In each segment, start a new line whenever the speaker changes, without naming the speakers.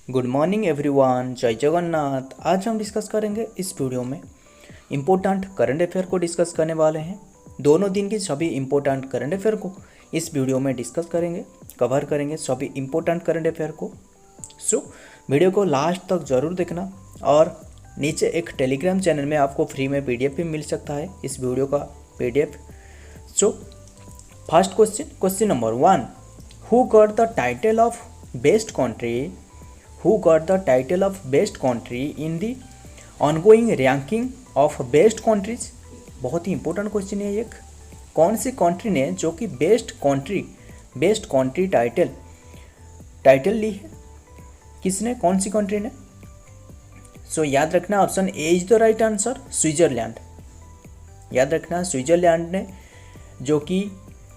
Good morning everyone, जय जगन्नाथ। आज हम डिस्कस करेंगे इस वीडियो में इम्पोर्टेंट करंट अफेयर को डिस्कस करने वाले हैं। दोनों दिन की सभी इम्पोर्टेंट करंट अफेयर को इस वीडियो में डिस्कस करेंगे, कवर करेंगे सभी इम्पोर्टेंट करंट अफेयर को। सो वीडियो को लास्ट तक ज़रूर देखना और नीचे एक टेलीग्राम चैनल में आपको फ्री में PDF भी मिल सकता है इस वीडियो का PDF। So first question number 1, who got the title of best country Who got the title of best country in the ongoing ranking of best countries? बहुत ही इंपॉर्टेंट क्वेश्चन है एक। कौन सी कंट्री ने जो कि बेस्ट कंट्री टाइटल ली है? किसने, कौन सी कंट्री ने? सो याद रखना option A is the right answer, Switzerland. याद रखना स्विट्जरलैंड ने जो कि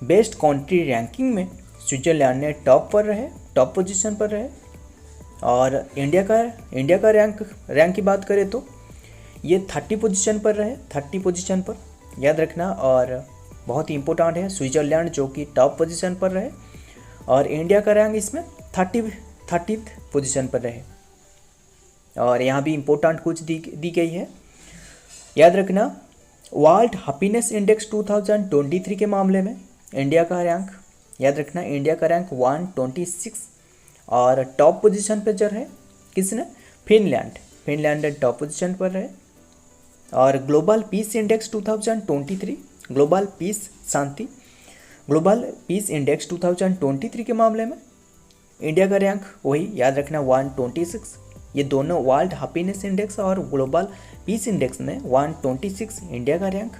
बेस्ट कंट्री रैंकिंग में स्विट्जरलैंड ने टॉप पोजीशन पर रहे। और इंडिया का रैंक की बात करें तो ये 30 पोजीशन पर रहे, 30 पोजीशन पर। याद रखना, और बहुत ही इंपॉर्टेंट है स्विट्जरलैंड जो कि टॉप पोजीशन पर रहे और इंडिया का रैंक इसमें 30th पोजीशन पर रहे। और यहाँ भी इम्पोर्टेंट कुछ दी गई है। याद रखना वर्ल्ड हैप्पीनेस इंडेक्स 2023 के मामले में इंडिया का रैंक, याद रखना इंडिया का रैंक 126 और टॉप पोजीशन पर जो है किसने? फिनलैंड टॉप पोजीशन पर रहे। और global peace index 2023, global peace index 2023 के मामले में इंडिया का रैंक वही, याद रखना 126। ये दोनों वर्ल्ड हैप्पीनेस इंडेक्स और ग्लोबल पीस इंडेक्स में 126 इंडिया का रैंक।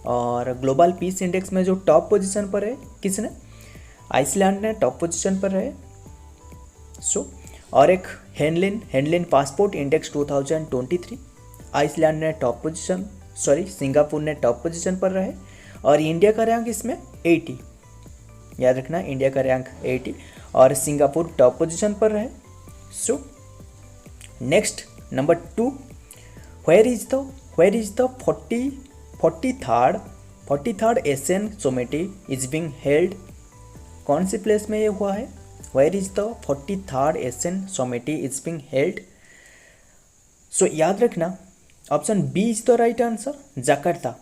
और ग्लोबल पीस इंडेक्स में जो टॉप पोजीशन पर है किसने? आइसलैंड ने टॉप पोजीशन पर रहे। और एक हेनलिन पासपोर्ट इंडेक्स 2023, आइसलैंड ने सिंगापुर ने टॉप पोजीशन पर रहे और इंडिया का रैंक इसमें 80। याद रखना इंडिया का रैंक 80 और सिंगापुर टॉप पोजीशन पर रहे। Next number 2, where is the 43rd Asian summit is being held? कौन सी प्लेस में ये हुआ है? Where is the 43rd Asian summit is being held? So याद रखना option B is the right answer, Jakarta.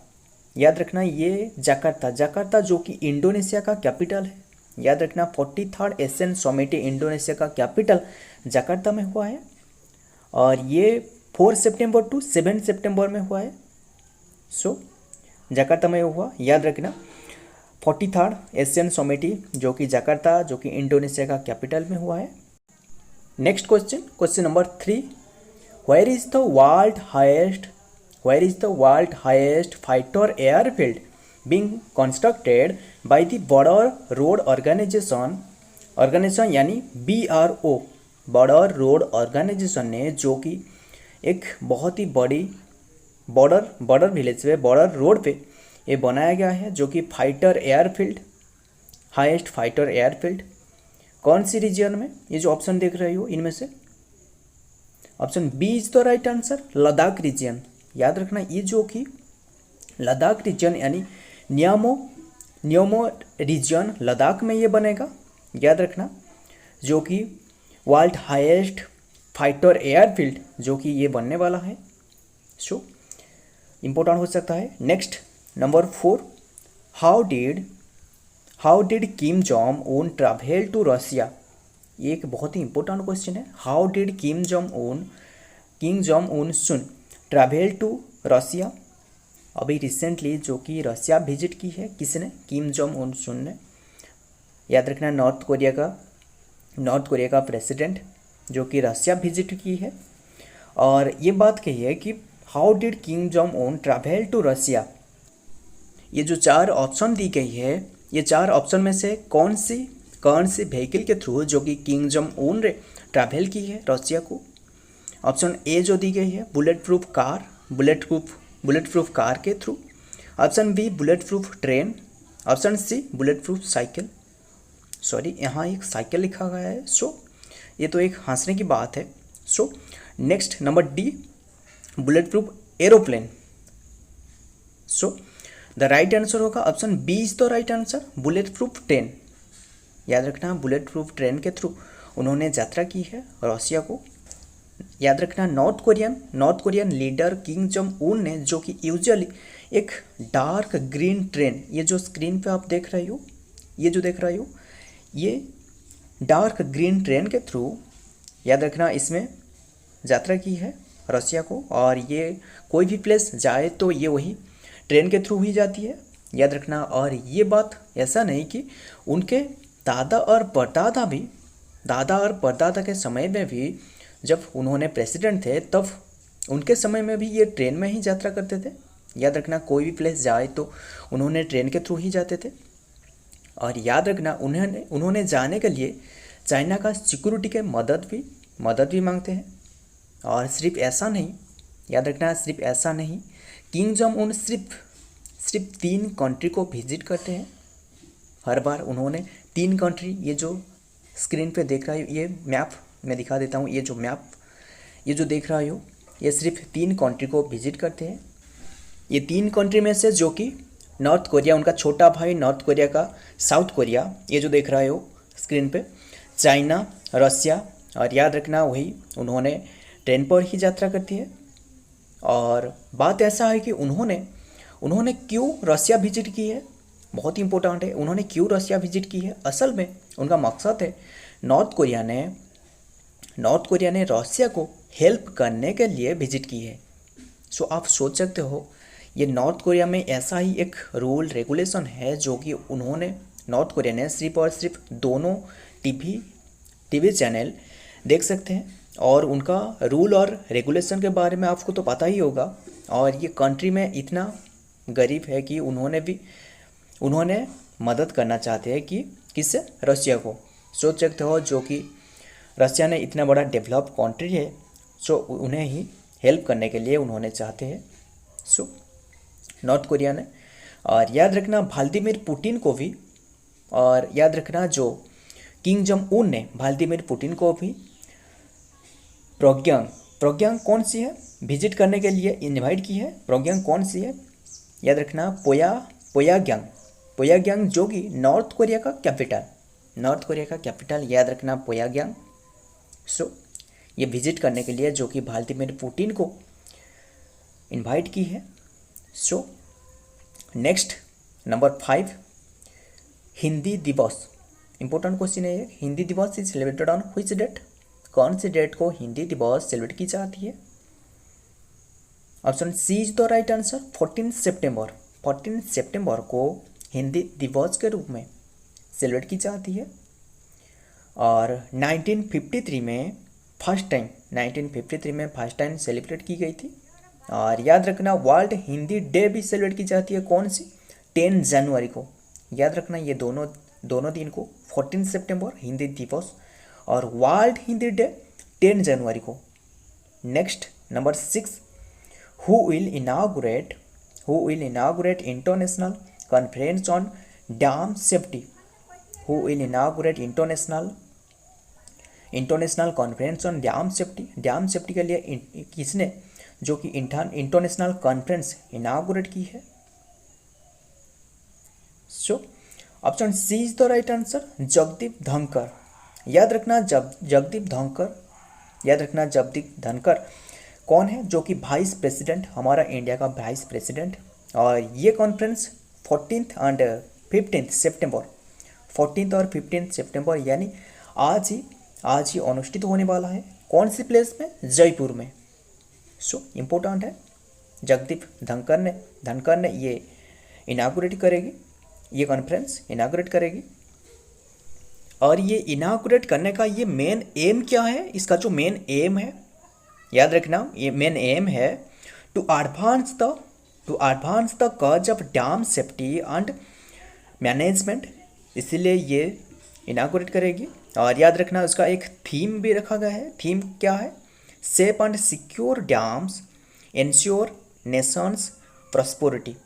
याद रखना ये जकार्ता जो कि इंडोनेशिया का कैपिटल है। याद रखना 43rd एशियन सोमेटी इंडोनेशिया का कैपिटल जकार्ता में हुआ है और ये 4 सितंबर टू 7 सितंबर में हुआ है। जकार्ता में हुआ। याद रखना 43rd एशियन सोमेटी जो कि जकार्ता जो कि इंडोनेशिया का कैपिटल में हुआ है। Next question number 3, where is the world highest fighter airfield being constructed by the border road organisation यानी BRO, बॉर्डर रोड ऑर्गेनाइजेशन ने जो कि एक बहुत ही बड़ी बॉर्डर विलेज पे, बॉर्डर रोड पे ये बनाया गया है जो कि हाईएस्ट फाइटर एयरफील्ड। कौन सी रीजन में? ये जो ऑप्शन देख रहे हो इनमें से option B is the right answer, Ladakh region. याद रखना ये जो कि लद्दाख रीजन यानी नियमो रीजन लद्दाख में ये बनेगा। याद रखना जो कि वर्ल्ड हाईएस्ट फाइटर एयरफील्ड जो कि ये बनने वाला है। इंपॉर्टेंट हो सकता है। Next number 4, how did Kim Jong Un travel to Russia? ये एक बहुत ही इंपॉर्टेंट क्वेश्चन है। How did Kim Jong Un soon travel to Russia? अभी रिसेंटली जो कि रशिया विजिट की है किसने? किम जोंग उन सुन ने। याद रखना नॉर्थ कोरिया का प्रेसिडेंट जो कि रशिया विजिट की है और ये बात कही है कि how did Kim Jong Un travel to Russia? ये जो 4 ऑप्शन दी गई है, ये 4 ऑप्शन में से कौन सी व्हीकल के थ्रू जो कि किम जोंग उन ने ट्रैवल की है रशिया को? ऑप्शन ए जो दी गई है बुलेट प्रूफ कार के थ्रू। Option B bullet proof train. Option C bulletproof cycle. यहाँ एक साइकिल लिखा गया है, ये तो एक हंसने की बात है। Next number D, bullet proof aeroplane. The right answer होगा option B is the right answer, bullet proof train. याद रखना बुलेट प्रूफ ट्रेन के थ्रू उन्होंने यात्रा की है रसिया को। याद रखना North Korean leader Kim Jong Un ने, जो कि यूजुअली एक डार्क ग्रीन ट्रेन, ये जो स्क्रीन पे आप देख रहे हो, ये डार्क ग्रीन ट्रेन के थ्रू, याद रखना, इसमें यात्रा की है रसिया को। और ये कोई भी प्लेस जाए तो ये वही ट्रेन के थ्रू ही जाती है, याद रखना। और ये बात ऐसा नहीं कि उनके दादा और परदादा के समय में भी, जब उन्होंने प्रेसिडेंट थे तब उनके समय में भी ये ट्रेन में ही यात्रा करते थे। याद रखना कोई भी प्लेस जाए तो उन्होंने ट्रेन के थ्रू ही जाते थे। और याद रखना उन्होंने जाने के लिए चाइना का सिक्योरिटी के मदद भी मांगते हैं। और सिर्फ ऐसा नहीं, याद रखना सिर्फ ऐसा नहीं, किम जोंग उन सिर्फ 3 कंट्री को विजिट करते हैं हर बार। उन्होंने 3 कंट्री, ये जो स्क्रीन पे देख रहा है, ये मैप मैं दिखा देता हूँ, ये जो देख रहा हो, ये सिर्फ 3 कंट्री को विजिट करते हैं। ये 3 कंट्री में से जो कि नॉर्थ कोरिया, उनका छोटा भाई नॉर्थ कोरिया का साउथ कोरिया, ये जो देख रहे हो स्क्रीन पे, चाइना, रसिया। और याद रखना वही उन्होंने ट्रेन पर ही यात्रा करती है। और बात ऐसा है कि उन्होंने क्यों रसिया विजिट की है, बहुत इंपॉर्टेंट है। उन्होंने क्यों रसिया विजिट की है? असल में उनका मकसद है, नॉर्थ कोरिया ने रसिया को हेल्प करने के लिए विजिट की है। सो आप सोच सकते हो, ये नॉर्थ कोरिया में ऐसा ही एक रूल रेगुलेशन है जो कि नॉर्थ कोरिया ने सिर्फ और सिर्फ दोनों टीवी चैनल देख सकते हैं। और उनका रूल और रेगुलेशन के बारे में आपको तो पता ही होगा। और ये कंट्री में इतना गरीब है कि उन्होंने मदद करना चाहते हैं कि किससे? रसिया को। सोच सकते हो, जो कि रसिया ने इतना बड़ा डेवलप कंट्री है, सो उन्हें ही हेल्प करने के लिए उन्होंने चाहते हैं, सो नॉर्थ कोरिया ने। और याद रखना व्लादिमीर पुतिन को भी, और याद रखना जो किम जोंग उन ने व्लादिमीर पुतिन को भी प्योंगयांग कौन सी है विजिट करने के लिए इनवाइट की है। प्योंगयांग कौन सी है? याद रखना प्योंगयांग, जो कि नॉर्थ कोरिया का कैपिटल, याद रखना प्योंगयांग। सो ये विजिट करने के लिए जो कि व्लादिमीर पुतिन को इनवाइट की है। सो नेक्स्ट नंबर 5, हिंदी दिवस। इंपॉर्टेंट क्वेश्चन है ये। Hindi Diwas is celebrated on which date? कौन सी डेट को हिंदी दिवस सेलिब्रेट की जाती है? Option C is the right answer, 14 सितंबर को हिंदी दिवस के रूप में सेलिब्रेट की जाती है। और 1953 में फर्स्ट टाइम सेलिब्रेट की गई थी। और याद रखना वर्ल्ड हिंदी डे भी सेलिब्रेट की जाती है, कौन सी? 10 जनवरी को। याद रखना ये दोनों दिन को, 14 सितंबर हिंदी दिवस और वर्ल्ड हिंदी डे 10 जनवरी को। Next number 6, who will inaugurate international conference on dam safety? Who will inaugurate international conference on dam safety के लिए किसने जो कि इंटरनेशनल कॉन्फ्रेंस इनागुरेट की है? So option C is the right answer, Jagdeep Dhankhar. याद रखना जगदीप धनखड़ कौन है? जो कि वाइस प्रेसिडेंट, हमारा इंडिया का वाइस प्रेसिडेंट। और ये कॉन्फ्रेंस 14 और 15 सितंबर यानी आज ही अनुष्ठित होने वाला है। कौन सी प्लेस में? जयपुर में। सो इम्पोर्टेंट है, जगदीप धनखड़ ने ये इनागुरेट करेगी, ये कॉन्फ्रेंस इनागुरेट करेगी। और ये इनागुरेट करने का ये मेन एम क्या है? इसका जो मेन एम है, याद रखना ये मेन एम है to advance the cause of dam safety and management, इसीलिए ये इनागुरेट करेगी। और याद रखना उसका एक थीम भी रखा गया है। थीम क्या है? Safe and secure dams ensure Nations prosperity.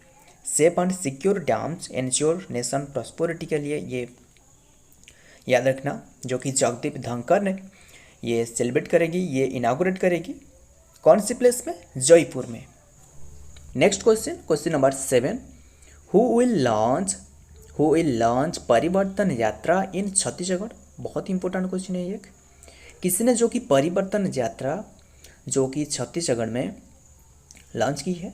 Safe and secure dams ensure nation prosperity के लिए ये याद रखना, जो कि जगदीप धनखड़ ने ये सेलिब्रेट करेगी, ये इनागुरेट करेगी। कौन सी प्लेस में? जयपुर में। Next question number 7, who will launch परिवर्तन यात्रा इन छत्तीसगढ़? बहुत इंपॉर्टेंट क्वेश्चन है ये। किसने जो कि परिवर्तन यात्रा जो कि छत्तीसगढ़ में लॉन्च की है?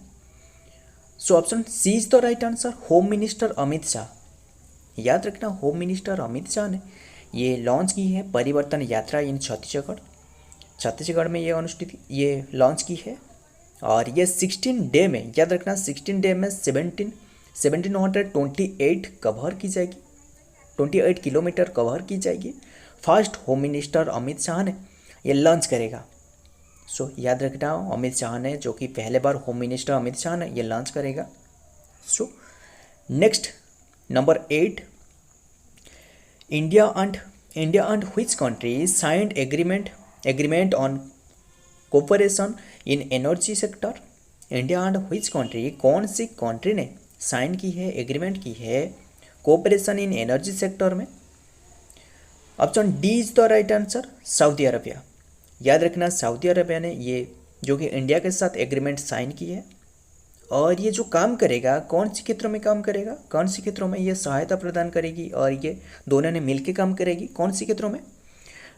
So option C is the right answer, home minister Amit Shah. याद रखना, होम मिनिस्टर अमित शाह ने ये लॉन्च की है परिवर्तन यात्रा इन छत्तीसगढ़। छत्तीसगढ़ में ये लॉन्च की है और ये 16 डे में, याद रखना 16 डे में 1728 कवर की जाएगी, 28 किलोमीटर कवर की जाएगी। First home minister Amit Shah ने ये लॉन्च करेगा। सो याद रखना, अमित शाह ने, जो कि पहले बार होम मिनिस्टर अमित शाह ने ये लॉन्च करेगा। So next number 8, India and which country signed agreement on cooperation in energy sector? India and which country, कौन सी कंट्री ने साइन की है, एग्रीमेंट की है कोऑपरेशन इन एनर्जी सेक्टर में? Option D is the right answer, Saudi Arabia. याद रखना, Saudi Arabia ने ये जो कि इंडिया के साथ एग्रीमेंट साइन की है और ये जो काम करेगा, कौन सी क्षेत्रों में काम करेगा, कौन सी क्षेत्रों में ये सहायता प्रदान करेगी और ये दोनों ने मिलकर काम करेगी, कौन सी क्षेत्रों में?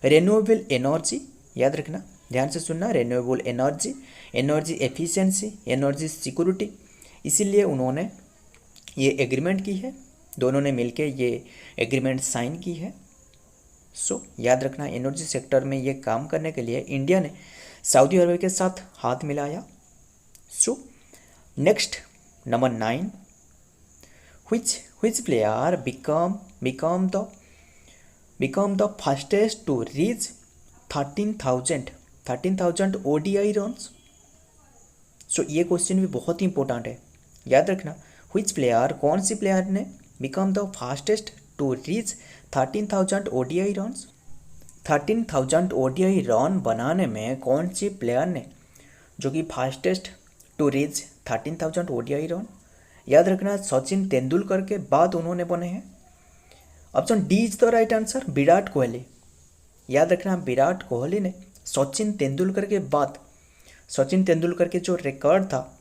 रिन्यूएबल एनर्जी, याद रखना, ध्यान से सुनना, renewable energy efficiency, energy security. इसीलिए उन्होंने ये एग्रीमेंट की है, दोनों ने मिलकर ये एग्रीमेंट साइन की है। सो याद रखना, एनर्जी सेक्टर में ये काम करने के लिए इंडिया ने सऊदी अरब के साथ हाथ मिलाया। So next number 9, which player become the fastest to reach 13,000 ODI runs? सो ये क्वेश्चन भी बहुत ही इंपॉर्टेंट है। याद रखना, which player, कौन सी प्लेयर ने become the fastest to reach 13,000 ODI runs? 13,000 ODI run बनाने में कौन सी प्लेयर ने जो कि fastest to reach 13,000 ODI run? याद रखना, सचिन तेंदुलकर के बाद उन्होंने बने हैं। Option D is the right answer, Virat Kohli. याद रखना, विराट कोहली ने सचिन तेंदुलकर के बाद, सचिन तेंदुलकर के जो रिकॉर्ड था,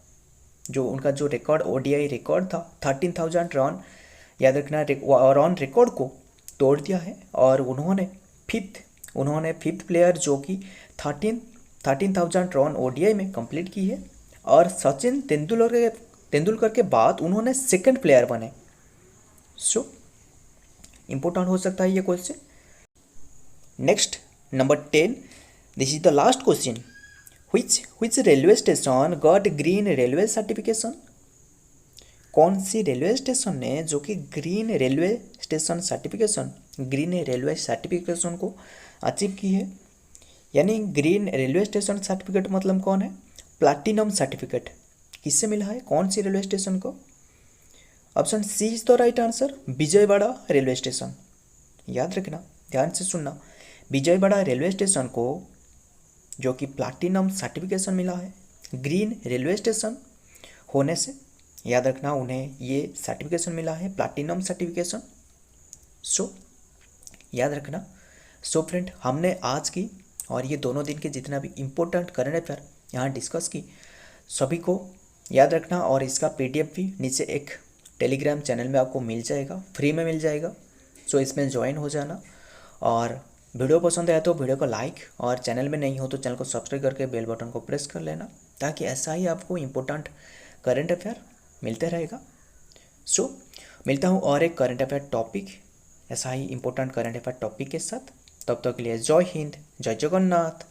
जो उनका जो रिकॉर्ड ODI रिकॉर्ड था 13,000 रन, याद रखना रन रिकॉर्ड को तोड़ दिया है और उन्होंने फिफ्थ प्लेयर जो कि 13,000 रन ODI में कंप्लीट की है और सचिन तेंदुलकर के बाद उन्होंने सेकंड प्लेयर बने। सो इम्पोर्टेंट हो सकता है ये question. Next number 10, this is the last question, which railway station got green railway certification? कौन सी रेलवे स्टेशन ने जो कि ग्रीन रेलवे सर्टिफिकेशन को अचीव की है? यानी ग्रीन रेलवे स्टेशन सर्टिफिकेट मतलब कौन है? प्लैटिनम सर्टिफिकेट किससे मिला है, कौन सी रेलवे स्टेशन को? Option C is the right answer, Vijayawada railway station. याद रखना, ध्यान से सुनना, विजयवाड़ा रेलवे स्टेशन को जो कि प्लैटिनम सर्टिफिकेशन मिला है ग्रीन रेलवे स्टेशन होने से। याद रखना, उन्हें ये सर्टिफिकेशन मिला है, प्लैटिनम सर्टिफिकेशन। सो याद रखना। सो फ्रेंड, हमने आज की और ये दोनों दिन के जितना भी इम्पोर्टेंट करंट अफेयर यहाँ डिस्कस की, सभी को याद रखना और इसका PDF भी नीचे एक टेलीग्राम चैनल में आपको मिल जाएगा, फ्री में मिल जाएगा। सो इसमें ज्वाइन हो जाना और वीडियो पसंद आया तो वीडियो को लाइक और चैनल में नहीं हो तो चैनल को सब्सक्राइब करके बेल बटन को प्रेस कर लेना, ताकि ऐसा ही आपको इम्पोर्टेंट करंट अफेयर मिलते रहेगा। सो मिलता हूँ और एक करंट अफेयर टॉपिक, ऐसा ही इम्पोर्टेंट करंट अफेयर टॉपिक के साथ। तब तक के लिए जय हिंद, जय जगन्नाथ।